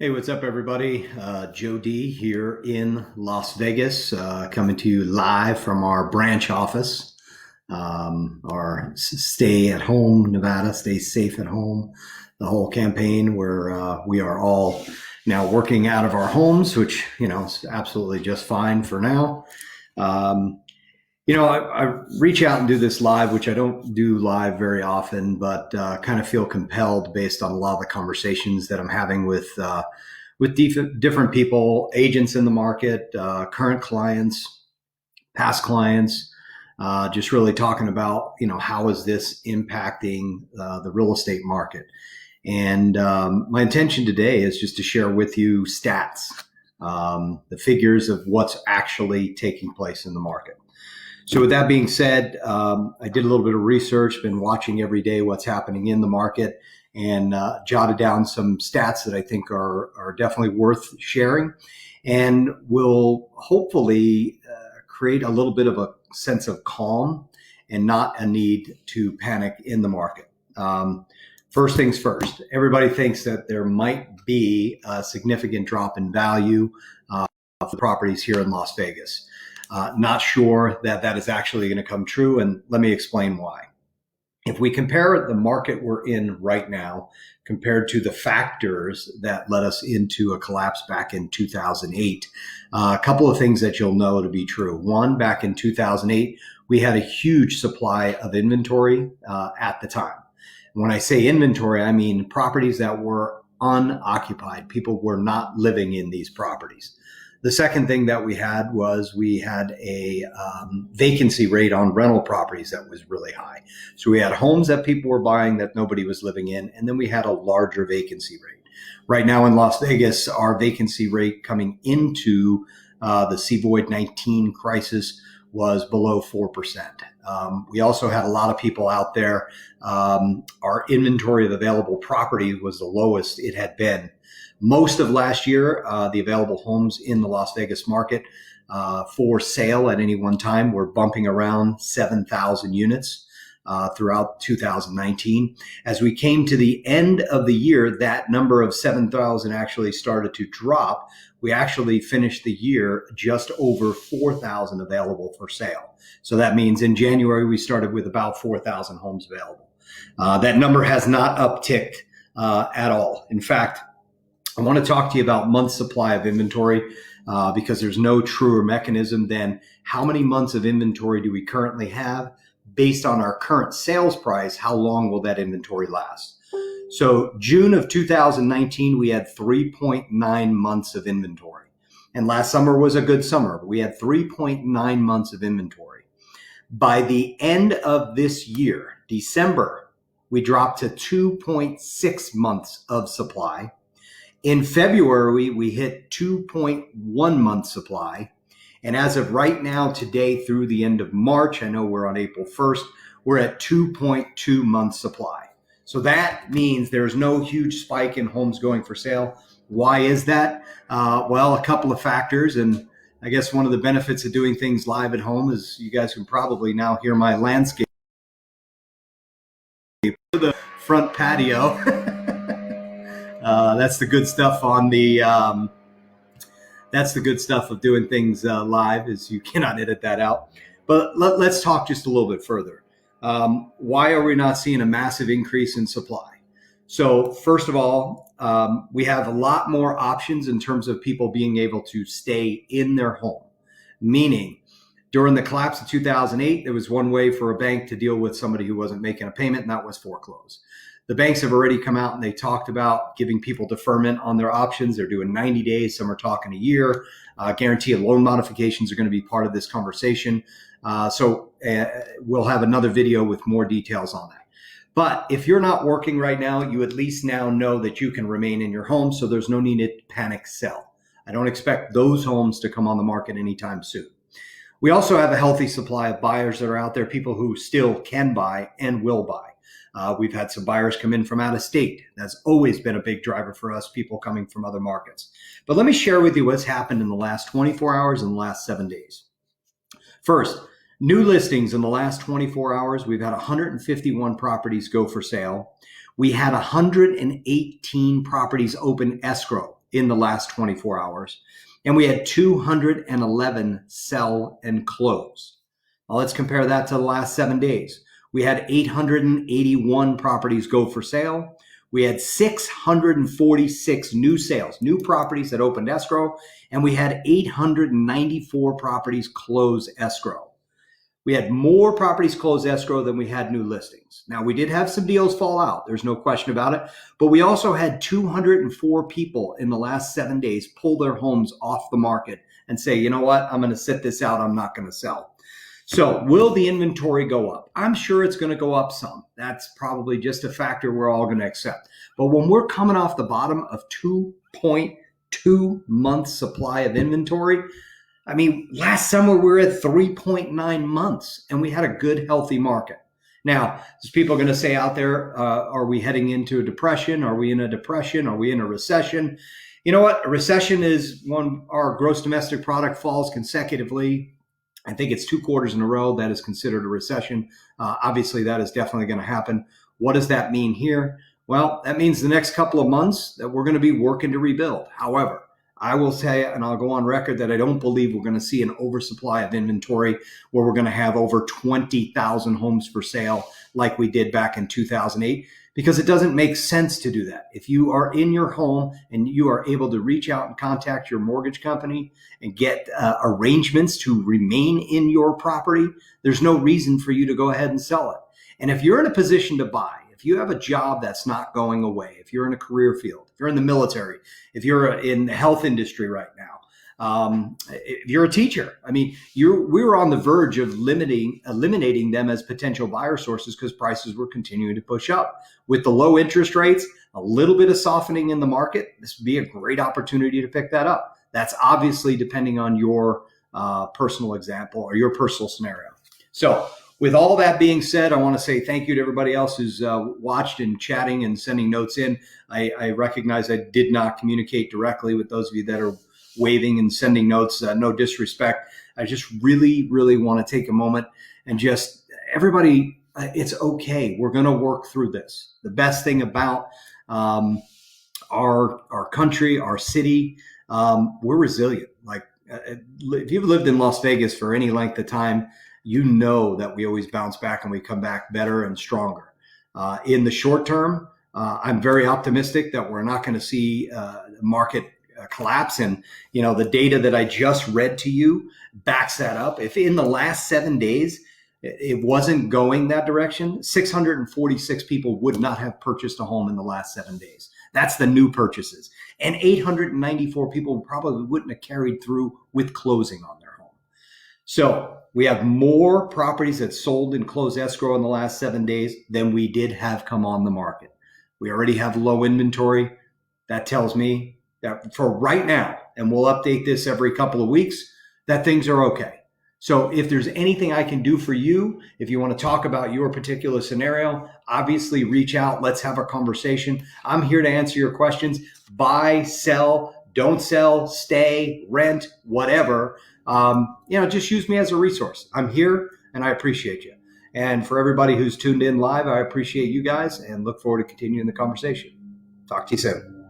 Hey, what's up, everybody? Joe D here in Las Vegas, coming to you live from our branch office, our Stay at Home Nevada, Stay Safe at Home, the whole campaign where we are all now working out of our homes, which, is absolutely just fine for now. Um, I reach out and do this live, which I don't do live very often, but kind of feel compelled based on a lot of the conversations that I'm having with different people, agents in the market, current clients, past clients, just really talking about, how is this impacting the real estate market? And my intention today is just to share with you stats, the figures of what's actually taking place in the market. So with that being said, I did a little bit of research, been watching every day what's happening in the market, and jotted down some stats that I think are definitely worth sharing and will hopefully create a little bit of a sense of calm and not a need to panic in the market. First things first, everybody thinks that there might be a significant drop in value of the properties here in Las Vegas. Not sure that that is actually going to come true, and let me explain why. If we compare the market we're in right now compared to the factors that led us into a collapse back in 2008, a couple of things that you'll know to be true. One, back in 2008, we had a huge supply of inventory at the time. When I say inventory, I mean properties that were unoccupied. People were not living in these properties. The second thing that we had a vacancy rate on rental properties that was really high. So we had homes that people were buying that nobody was living in, and then we had a larger vacancy rate. Right now in Las Vegas, our vacancy rate coming into the COVID-19 crisis was below 4%. We also had a lot of people out there. Our inventory of available property was the lowest it had been. Most of last year, the available homes in the Las Vegas market for sale at any one time were bumping around 7,000 units throughout 2019. As we came to the end of the year, that number of 7,000 actually started to drop. We actually finished the year just over 4,000 available for sale. So that means in January, we started with about 4,000 homes available. That number has not upticked at all. In fact, I want to talk to you about month supply of inventory because there's no truer mechanism than how many months of inventory do we currently have based on our current sales price. How long will that inventory last? So June of 2019, we had 3.9 months of inventory. And last summer was a good summer. We had 3.9 months of inventory. By the end of this year, December, we dropped to 2.6 months of supply. In February, we hit 2.1 month supply. And as of right now, today through the end of March, I know we're on April 1st, we're at 2.2 month supply. So that means there's no huge spike in homes going for sale. Why is that? Well, a couple of factors. And I guess one of the benefits of doing things live at home is you guys can probably now hear my landscape. The front patio. That's the good stuff that's the good stuff of doing things live, is you cannot edit that out. But let's talk just a little bit further. Why are we not seeing a massive increase in supply? So first of all, we have a lot more options in terms of people being able to stay in their home. Meaning, during the collapse of 2008, there was one way for a bank to deal with somebody who wasn't making a payment, and that was foreclose. The banks have already come out and they talked about giving people deferment on their options. They're doing 90 days. Some are talking a year. Guaranteed loan modifications are going to be part of this conversation. So we'll have another video with more details on that. But if you're not working right now, you at least now know that you can remain in your home. So there's no need to panic sell. I don't expect those homes to come on the market anytime soon. We also have a healthy supply of buyers that are out there, people who still can buy and will buy. We've had some buyers come in from out of state. That's always been a big driver for us, people coming from other markets. But let me share with you what's happened in the last 24 hours and the last 7 days. First, new listings in the last 24 hours, we've had 151 properties go for sale. We had 118 properties open escrow. in the last 24 hours. And we had 211 sell and close. Now let's compare that to the last 7 days. We had 881 properties go for sale. We had 646 new sales, new properties that opened escrow, and we had 894 properties close escrow. We had more properties close escrow than we had new listings. Now, we did have some deals fall out. There's no question about it. But we also had 204 people in the last 7 days pull their homes off the market and say, you know what, I'm going to sit this out. I'm not going to sell. So will the inventory go up? I'm sure it's going to go up some. That's probably just a factor we're all going to accept. But when we're coming off the bottom of 2.2 months supply of inventory, I mean, last summer we were at 3.9 months and we had a good, healthy market. Now, there's people going to say out there, are we heading into a depression? Are we in a depression? Are we in a recession? You know what? A recession is when our gross domestic product falls consecutively. I think it's 2 quarters in a row that is considered a recession. Obviously, that is definitely going to happen. What does that mean here? Well, that means the next couple of months that we're going to be working to rebuild. However, I will say, and I'll go on record, that I don't believe we're going to see an oversupply of inventory where we're going to have over 20,000 homes for sale like we did back in 2008, because it doesn't make sense to do that. If you are in your home and you are able to reach out and contact your mortgage company and get arrangements to remain in your property, there's no reason for you to go ahead and sell it. And if you're in a position to buy, if you have a job that's not going away, if you're in a career field, if you're in the military, if you're in the health industry right now, if you're a teacher, I mean, we were on the verge of eliminating them as potential buyer sources because prices were continuing to push up. With the low interest rates, a little bit of softening in the market, this would be a great opportunity to pick that up. That's obviously depending on your personal example or your personal scenario. So with all that being said, I want to say thank you to everybody else who's watched and chatting and sending notes in. I recognize I did not communicate directly with those of you that are waving and sending notes. No disrespect. I just really, really want to take a moment and just everybody, it's okay. We're going to work through this. The best thing about our country, our city, we're resilient. Like if you've lived in Las Vegas for any length of time, you know that we always bounce back and we come back better and stronger. In the short term, I'm very optimistic that we're not going to see the market collapse. And, you know, the data that I just read to you backs that up. If in the last 7 days, it wasn't going that direction, 646 people would not have purchased a home in the last 7 days. That's the new purchases. And 894 people probably wouldn't have carried through with closing on their home. So we have more properties that sold and closed escrow in the last 7 days than we did have come on the market. We already have low inventory. That tells me that for right now, and we'll update this every couple of weeks, that things are okay. So if there's anything I can do for you, if you want to talk about your particular scenario, obviously reach out. Let's have a conversation. I'm here to answer your questions. Buy, sell, don't sell, stay, rent, whatever. Just use me as a resource. I'm here and I appreciate you. And for everybody who's tuned in live, I appreciate you guys and look forward to continuing the conversation. Talk to you soon.